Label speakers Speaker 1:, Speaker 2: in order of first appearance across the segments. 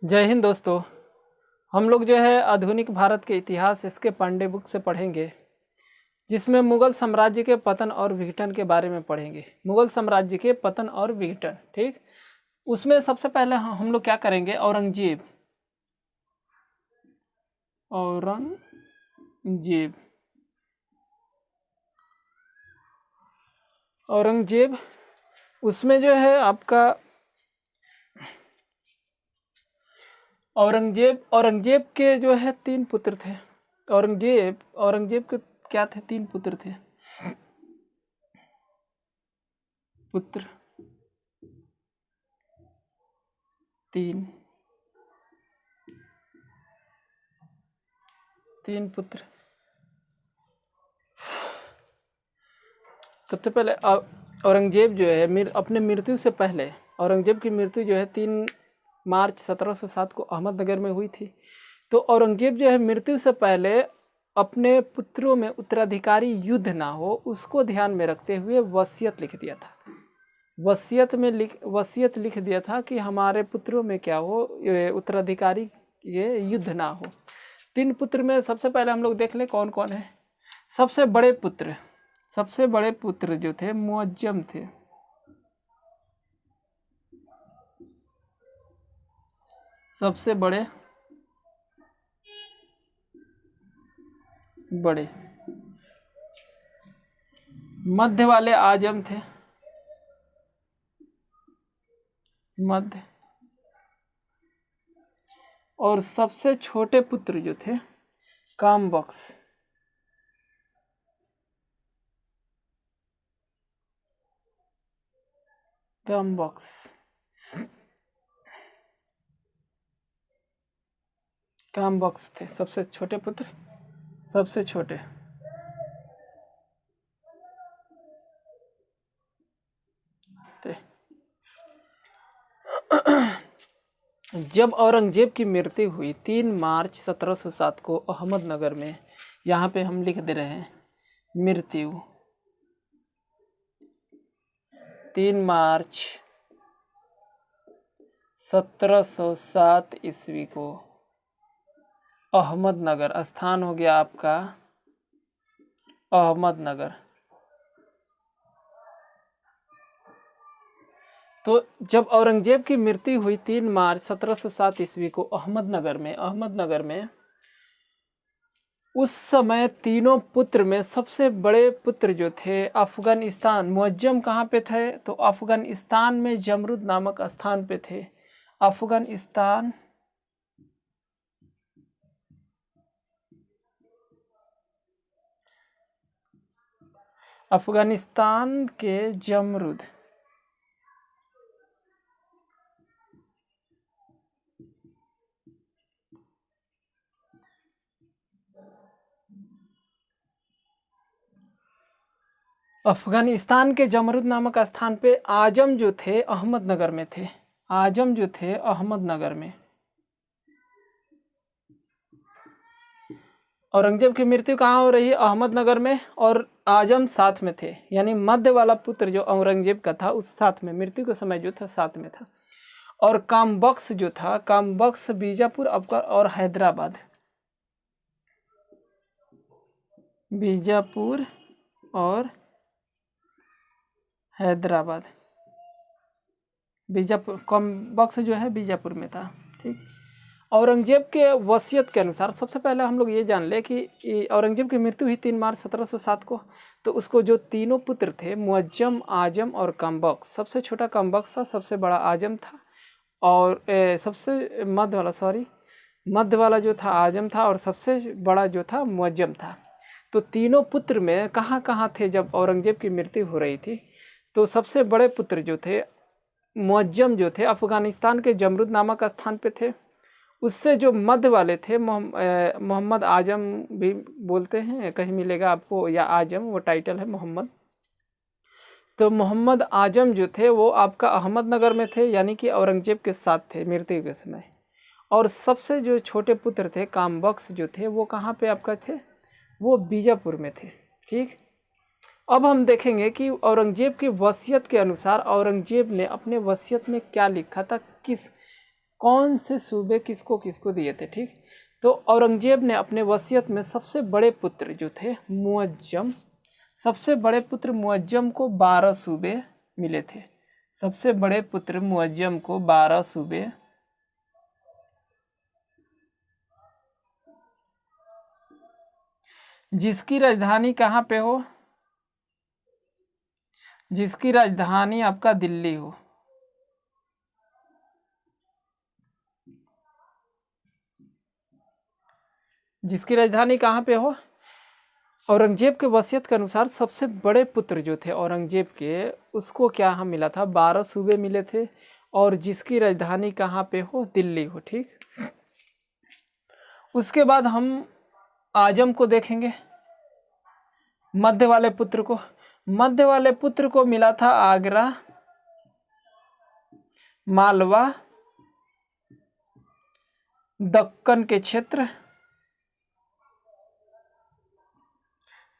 Speaker 1: जय हिंद दोस्तों। हम लोग जो है आधुनिक भारत के इतिहास इसके पांडे बुक से पढ़ेंगे, जिसमें मुगल साम्राज्य के पतन और विघटन के बारे में पढ़ेंगे। मुगल साम्राज्य के पतन और विघटन, ठीक। उसमें सबसे पहले हम लोग क्या करेंगे, औरंगजेब। औरंगजेब उसमें जो है आपका औरंगजेब के जो है 3 पुत्र थे। औरंगजेब के क्या थे, 3 पुत्र थे। पुत्र 3 पुत्र। सबसे पहले औरंगजेब जो है अपने मृत्यु से पहले, औरंगजेब की मृत्यु जो है 3 मार्च 1707 को अहमदनगर में हुई थी। तो औरंगजेब जो है मृत्यु से पहले अपने पुत्रों में उत्तराधिकारी युद्ध ना हो, उसको ध्यान में रखते हुए वसीयत लिख दिया था। वसीयत लिख दिया था कि हमारे पुत्रों में क्या हो, उत्तराधिकारी ये युद्ध ना हो। 3 पुत्र में सबसे पहले हम लोग देख ले कौन कौन है। सबसे बड़े पुत्र जो थे मुअज्जम थे। सबसे बड़े मध्य वाले आजम थे। मध्य। और सबसे छोटे पुत्र जो थे कामबख्श। कामबख्श थे सबसे छोटे पुत्र, सबसे छोटे। जब औरंगजेब की मृत्यु हुई 3 मार्च 1707 को अहमदनगर में, यहाँ पे हम लिख दे रहे हैं मृत्यु 3 मार्च 1707 ईस्वी को, अहमदनगर स्थान हो गया आपका अहमदनगर। तो जब औरंगजेब की मृत्यु हुई 3 मार्च 1707 ईस्वी को अहमदनगर में उस समय तीनों पुत्र में सबसे बड़े पुत्र जो थे अफगानिस्तान, मुअज्जम कहाँ पे थे, तो अफगानिस्तान में जमरुद नामक स्थान पे थे। अफगानिस्तान के जमरुद। अफगानिस्तान के जमरुद नामक स्थान पे आजम जो थे अहमदनगर में थे। औरंगजेब की मृत्यु कहाँ हो रही है, अहमदनगर में, और आजम साथ में थे, यानी मध्य वाला पुत्र जो औरंगजेब का था उस साथ में, मृत्यु के समय जो था साथ में था। और कामबख्श जो था, कामबख्श बीजापुर अफगान और हैदराबाद, बीजापुर और हैदराबाद। बीजापुर, कामबख्श जो है बीजापुर में था, ठीक। औरंगजेब के वसीयत के अनुसार सबसे पहले हम लोग ये जान ले कि औरंगजेब की मृत्यु हुई 3 मार्च 1707 को। तो उसको जो तीनों पुत्र थे मुअज्जम, आजम और कामबख्श, सबसे छोटा कामबख्श था, सबसे बड़ा आजम था, और सबसे मध्य वाला जो था आजम था, और सबसे बड़ा जो था मुअज्जम था। तो तीनों पुत्र में कहाँ थे जब औरंगजेब की मृत्यु हो रही थी। तो सबसे बड़े पुत्र जो थे मुअज्जम जो थे अफगानिस्तान के जमरुद नामक स्थान पे थे। उससे जो मध्य वाले थे मोहम्मद आजम भी बोलते हैं, कहीं मिलेगा आपको, या आजम वो टाइटल है मोहम्मद। तो मोहम्मद आजम जो थे वो आपका अहमदनगर में थे, यानी कि औरंगजेब के साथ थे मृत्यु के समय। और सबसे जो छोटे पुत्र थे कामबख्श जो थे वो कहाँ पे आपका थे, वो बीजापुर में थे, ठीक। अब हम देखेंगे कि औरंगजेब की वसीयत के अनुसार औरंगजेब ने अपने वसीयत में क्या लिखा था, कौन से सूबे किसको किसको दिए थे, ठीक। तो औरंगजेब ने अपने वसीयत में सबसे बड़े पुत्र जो थे मुअज्जम, सबसे बड़े पुत्र मुअज्जम को 12 सूबे मिले थे। सबसे बड़े पुत्र मुअज्जम को 12 सूबे, जिसकी राजधानी कहाँ पे हो, जिसकी राजधानी आपका दिल्ली हो। जिसकी राजधानी कहाँ पे हो। औरंगजेब के वसीयत के अनुसार सबसे बड़े पुत्र जो थे औरंगजेब के, उसको क्या हम मिला था, 12 सूबे मिले थे, और जिसकी राजधानी कहाँ पे हो, दिल्ली हो, ठीक। उसके बाद हम आजम को देखेंगे, मध्य वाले पुत्र को। मध्य वाले पुत्र को मिला था आगरा, मालवा, दक्कन के क्षेत्र,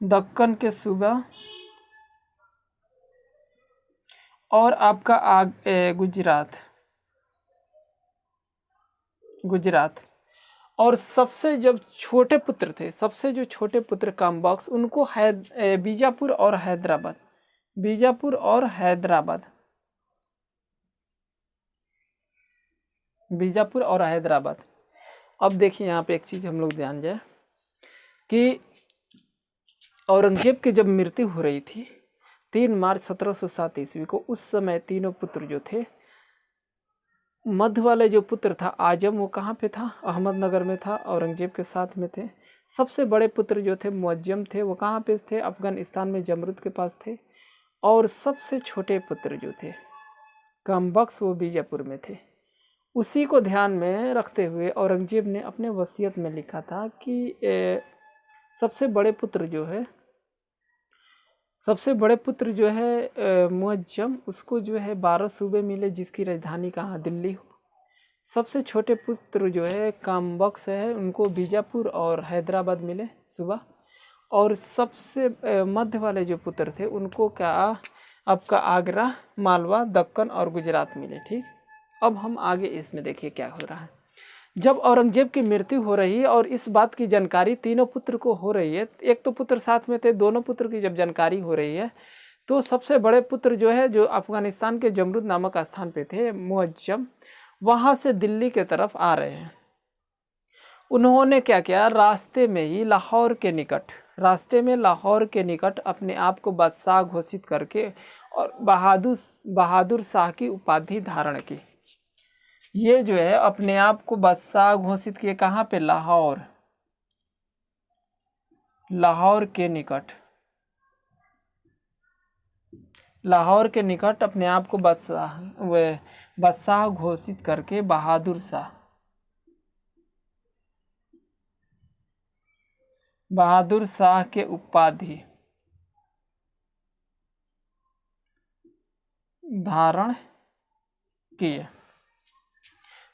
Speaker 1: दक्कन के सूबा, और आपका गुजरात, गुजरात। और सबसे जब छोटे पुत्र थे, सबसे जो छोटे पुत्र कामबख्श, उनको बीजापुर और हैदराबाद, बीजापुर और हैदराबाद, बीजापुर और हैदराबाद। अब देखिए यहाँ पे एक चीज़ हम लोग ध्यान जाए कि औरंगजेब की जब मृत्यु हो रही थी 3 मार्च 1707 ईस्वी को, उस समय तीनों पुत्र जो थे, मध्य वाले जो पुत्र था आजम, वो कहाँ पे था, अहमदनगर में था, औरंगजेब के साथ में थे। सबसे बड़े पुत्र जो थे मुअज्जम थे, वो कहाँ पे थे, अफगानिस्तान में जमरुद के पास थे। और सबसे छोटे पुत्र जो थे कामबख्श, वो बीजापुर में थे। उसी को ध्यान में रखते हुए औरंगजेब ने अपने वसीयत में लिखा था कि सबसे बड़े पुत्र जो है, सबसे बड़े पुत्र जो है मुअज्जम, उसको जो है 12 सूबे मिले, जिसकी राजधानी कहाँ, दिल्ली हो। सबसे छोटे पुत्र जो है कामबख्श है, उनको बीजापुर और हैदराबाद मिले सूबा। और सबसे मध्य वाले जो पुत्र थे, उनको क्या, आपका आगरा, मालवा, दक्कन और गुजरात मिले, ठीक। अब हम आगे इसमें देखिए क्या हो रहा है। जब औरंगजेब की मृत्यु हो रही है और इस बात की जानकारी तीनों पुत्र को हो रही है, एक तो पुत्र साथ में थे, दोनों पुत्र की जब जानकारी हो रही है, तो सबसे बड़े पुत्र जो है, जो अफगानिस्तान के जमरुद नामक स्थान पे थे, मुअज्जम, वहाँ से दिल्ली के तरफ आ रहे हैं। उन्होंने क्या किया, रास्ते में ही लाहौर के निकट, रास्ते में लाहौर के निकट अपने आप को बादशाह घोषित करके और बहादुर शाह की उपाधि धारण की। ये जो है अपने आप को बादशाह घोषित किए, कहाँ पे, लाहौर, लाहौर के निकट, लाहौर के निकट अपने आप को बादशाह घोषित करके बहादुर शाह के उपाधि धारण किए।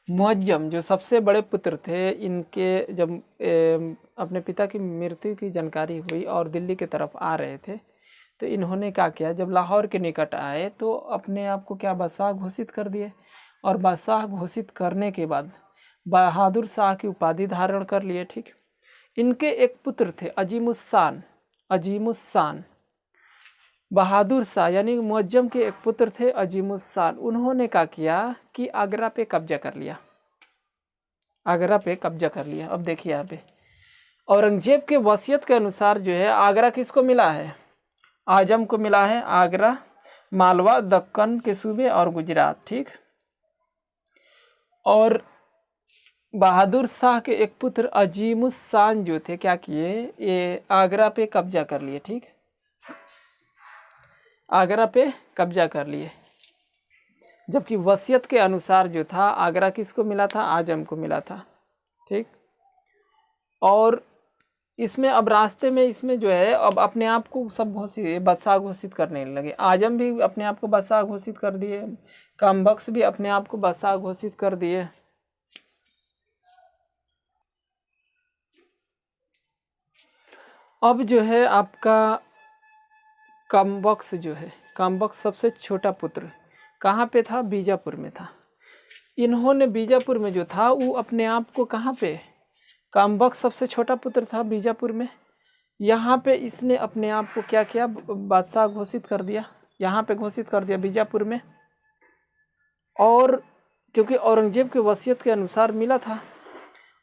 Speaker 1: मुअज्जम जो सबसे बड़े पुत्र थे, इनके जब अपने पिता की मृत्यु की जानकारी हुई और दिल्ली की तरफ आ रहे थे, तो इन्होंने क्या किया, जब लाहौर के निकट आए तो अपने आप को क्या, बादशाह घोषित कर दिए। और बादशाह घोषित करने के बाद बहादुर शाह की उपाधि धारण कर लिए, ठीक। इनके एक पुत्र थे अजीमुस्सान, अजीमुस्सान, बहादुर शाह यानी मुअज्जम के एक पुत्र थे अजीमुस्सान। उन्होंने क्या किया कि आगरा पे कब्जा कर लिया, आगरा पे कब्जा कर लिया। अब देखिए यहाँ पे औरंगजेब के वसीयत के अनुसार जो है आगरा किसको मिला है, आजम को मिला है, आगरा, मालवा, दक्कन के सूबे और गुजरात, ठीक। और बहादुर शाह के एक पुत्र अजीमुस्सान जो थे, क्या किए, ये आगरा पे कब्जा कर लिए, ठीक, आगरा पे कब्जा कर लिए। जबकि वसीयत के अनुसार जो था आगरा किसको मिला था, आजम को मिला था, ठीक। और इसमें अब रास्ते में इसमें जो है अब अपने आप को सब बादशाह घोषित करने लगे। आजम भी अपने आप को बादशाह घोषित कर दिए, कामबख्श भी अपने आप को बादशाह घोषित कर दिए। अब जो है आपका कामबख्श जो है, कामबख्श सबसे छोटा पुत्र कहाँ पे था, बीजापुर में था। इन्होंने बीजापुर में जो था वो अपने आप को कहाँ पे, कामबख्श सबसे छोटा पुत्र था बीजापुर में, यहाँ पे इसने अपने आप को क्या किया, बादशाह घोषित कर दिया, यहाँ पे घोषित कर दिया बीजापुर में। और क्योंकि औरंगजेब के वसीयत के अनुसार मिला था।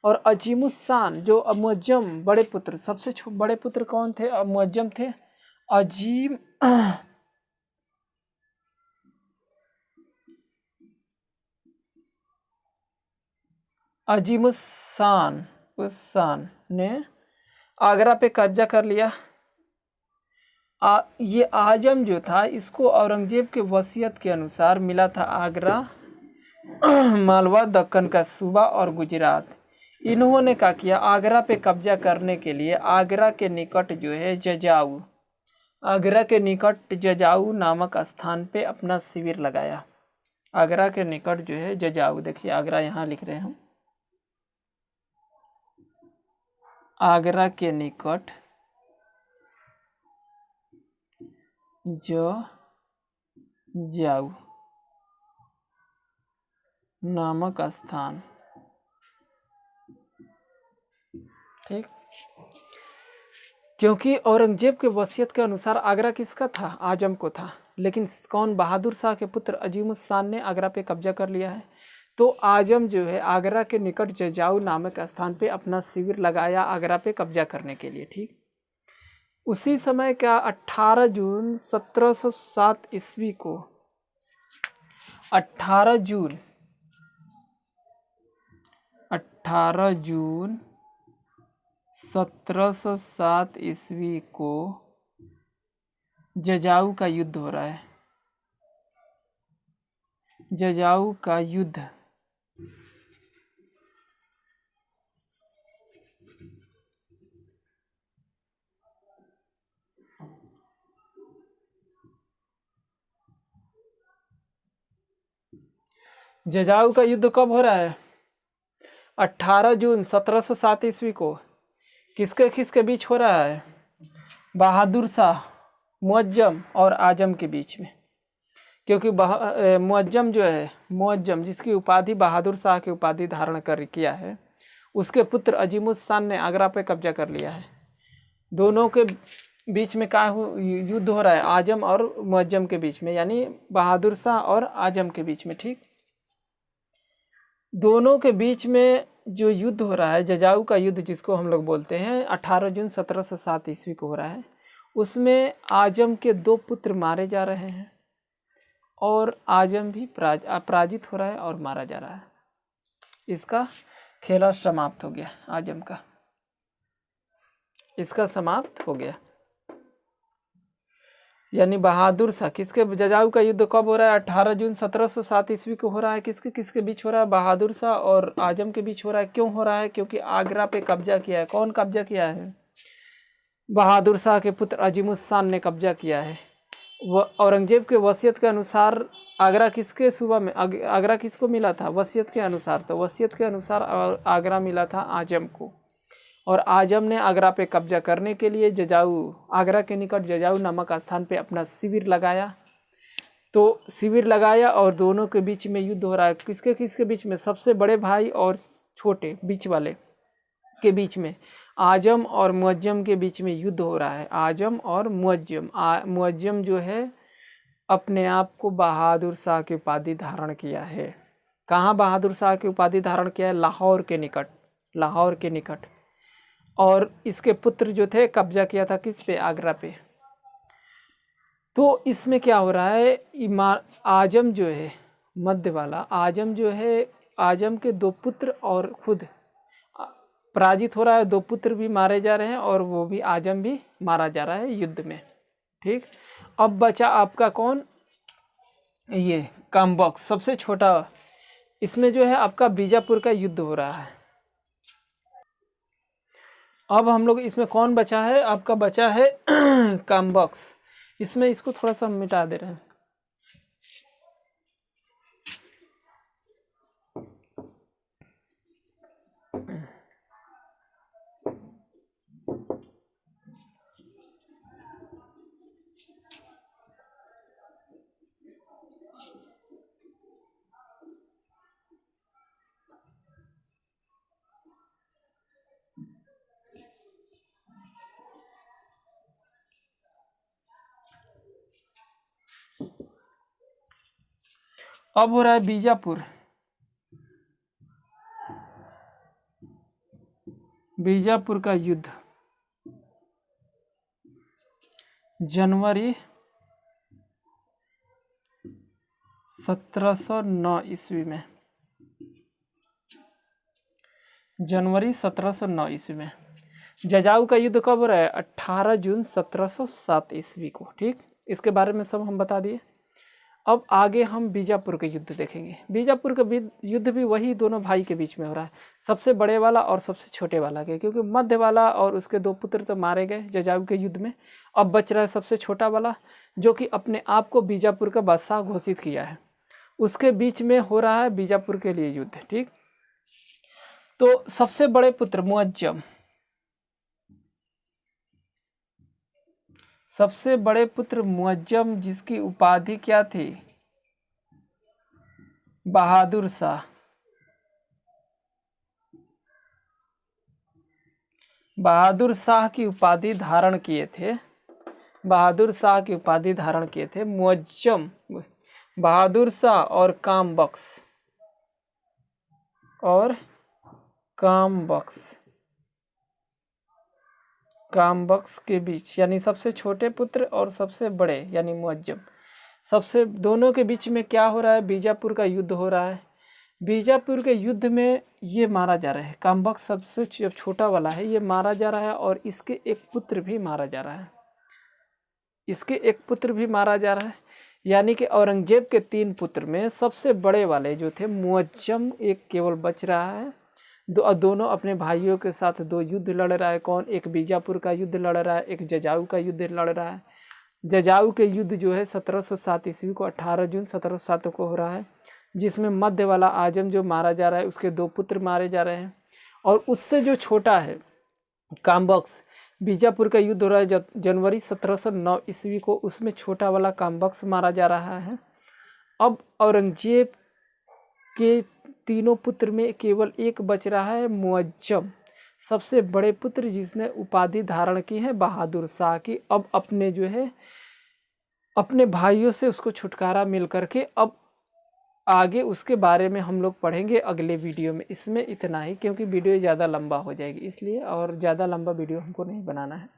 Speaker 1: और अजीमुस्सान जो मुअज्जम बड़े पुत्र, सबसे बड़े पुत्र कौन थे, मुअज्जम थे, अजीमुस्सान ने आगरा पे कब्जा कर लिया। ये आजम जो था इसको औरंगजेब के वसीयत के अनुसार मिला था आगरा, मालवा, दक्कन का सूबा और गुजरात। इन्होंने क्या किया, आगरा पे कब्जा करने के लिए आगरा के निकट जो है जजाऊ, आगरा के निकट जजाऊ नामक स्थान पे अपना शिविर लगाया। आगरा के निकट जो है जजाऊ, देखिए आगरा यहाँ लिख रहे हैं हम, आगरा के निकट जजाऊ नामक स्थान, ठीक। क्योंकि औरंगजेब के वसीयत के अनुसार आगरा किसका था, आजम को था, लेकिन कौन, बहादुर शाह के पुत्र अजीमुस्सान ने आगरा पे कब्जा कर लिया है। तो आजम जो है आगरा के निकट जजाऊ नामक स्थान पे अपना शिविर लगाया आगरा पे कब्जा करने के लिए, ठीक। उसी समय क्या 18 जून 1707 ईस्वी को, 18 जून 1707 ईस्वी को जजाऊ का युद्ध हो रहा है। जजाऊ का युद्ध, जजाऊ का युद्ध कब हो रहा है, 18 जून 1707 ईस्वी को। किसके किसके बीच हो रहा है, बहादुर शाह, मुअज्जम और आजम के बीच में। क्योंकि मुअज्जम जो है, मुअज्जम जिसकी उपाधि बहादुर शाह की उपाधि धारण कर किया है, उसके पुत्र अजीमुस्सान ने आगरा पे कब्जा कर लिया है। दोनों के बीच में क्या युद्ध हो रहा है, आजम और मुअज्जम के बीच में, यानी बहादुर शाह और आजम के बीच में, ठीक। दोनों के बीच में जो युद्ध हो रहा है, जजाऊ का युद्ध जिसको हम लोग बोलते हैं, 18 जून 1707 ईस्वी को हो रहा है। उसमें आजम के 2 पुत्र मारे जा रहे हैं और आजम भी पराजित हो रहा है और मारा जा रहा है। इसका खेला समाप्त हो गया, आजम का, इसका समाप्त हो गया। यानी बहादुर शाह, किसके, जजाऊ का युद्ध कब हो रहा है, 18 जून 1707 ईस्वी को हो रहा है। किसके किसके बीच हो रहा है, बहादुर शाह और आजम के बीच हो रहा है। क्यों हो रहा है, क्योंकि आगरा पे कब्जा किया है। कौन कब्जा किया है, बहादुर शाह के पुत्र अजीमुस्सान ने कब्जा किया है। वह औरंगजेब के वसीयत के अनुसार आगरा किसके सूबा में, आगरा किसको मिला था वसीयत के अनुसार, तो वसीयत के अनुसार आगरा मिला था आजम को। और आजम ने आगरा पे कब्जा करने के लिए जजाऊ, आगरा के निकट जजाऊ नामक स्थान पे अपना शिविर लगाया। तो शिविर लगाया और दोनों के बीच में युद्ध हो रहा है। किसके किसके बीच में, सबसे बड़े भाई और छोटे बीच वाले के बीच में, आजम और मुअज्जम के बीच में युद्ध हो रहा है। आजम और मुअज्जम, मुअज्जम जो है अपने आप को बहादुर शाह की उपाधि धारण किया है। कहाँ बहादुर शाह की उपाधि धारण किया है, लाहौर के निकट, लाहौर के निकट। और इसके पुत्र जो थे कब्जा किया था किस पे, आगरा पे। तो इसमें क्या हो रहा है, आजम जो है मध्य वाला, आजम जो है, आजम के 2 पुत्र और खुद पराजित हो रहा है। 2 पुत्र भी मारे जा रहे हैं और वो भी, आजम भी मारा जा रहा है युद्ध में, ठीक। अब बचा आपका कौन, ये कामबख्श सबसे छोटा। इसमें जो है आपका बीजापुर का युद्ध हो रहा है। अब हम लोग इसमें कौन बचा है, आपका बचा है कामबख्श। इसमें इसको थोड़ा सा मिटा दे रहे हैं। अब हो रहा है बीजापुर। बीजापुर का युद्ध जनवरी 1709 ईस्वी में। जनवरी 1709 ईस्वी में। जजाऊ का युद्ध कब हो रहा है? 18 जून 1707 ईस्वी को। ठीक, इसके बारे में सब हम बता दिए। अब आगे हम बीजापुर के युद्ध देखेंगे। बीजापुर का युद्ध भी वही दोनों भाई के बीच में हो रहा है, सबसे बड़े वाला और सबसे छोटे वाला के, क्योंकि मध्य वाला और उसके 2 पुत्र तो मारे गए जजाऊ के युद्ध में। अब बच रहा है सबसे छोटा वाला, जो कि अपने आप को बीजापुर का बादशाह घोषित किया है। उसके बीच में हो रहा है बीजापुर के लिए युद्ध। ठीक, तो सबसे बड़े पुत्र मुअज्जम, सबसे बड़े पुत्र मुअज्जम, जिसकी उपाधि क्या थी? बहादुर शाह। बहादुर शाह की उपाधि धारण किए थे। बहादुर शाह की उपाधि धारण किए थे मुअज्जम, बहादुर शाह और कामबख्श कामबख्श के बीच, यानी सबसे छोटे पुत्र और सबसे बड़े यानी मुअज्जम, सबसे दोनों के बीच में क्या हो रहा है? बीजापुर का युद्ध हो रहा है। बीजापुर के युद्ध में ये मारा जा रहा है, कामबख्श सबसे छोटा वाला है, ये मारा जा रहा है और इसके एक पुत्र भी मारा जा रहा है। इसके एक पुत्र भी मारा जा रहा है, यानी कि औरंगजेब के 3 पुत्र में सबसे बड़े वाले जो थे मुअज्जम एक केवल बच रहा है। दोनों अपने भाइयों के साथ 2 युद्ध लड़ रहा है। कौन? एक बीजापुर का युद्ध लड़ रहा है, एक जजाऊ का युद्ध लड़ रहा है। जजाऊ के युद्ध जो है 1707 ईस्वी को 18 जून 1707 को हो रहा है, जिसमें मध्य वाला आजम जो मारा जा रहा है, उसके 2 पुत्र मारे जा रहे हैं। और उससे जो छोटा है कामबख्श, बीजापुर का युद्ध हो रहा है जनवरी 1709 ईस्वी को, उसमें छोटा वाला कामबख्श मारा जा रहा है। अब औरंगजेब के 3 पुत्र में केवल एक बच रहा है, मुअज्जम, सबसे बड़े पुत्र, जिसने उपाधि धारण की है बहादुर शाह की। अब अपने जो है अपने भाइयों से उसको छुटकारा मिल करके अब आगे उसके बारे में हम लोग पढ़ेंगे अगले वीडियो में। इसमें इतना ही, क्योंकि वीडियो ज़्यादा लंबा हो जाएगी इसलिए, और ज़्यादा लंबा वीडियो हमको नहीं बनाना है।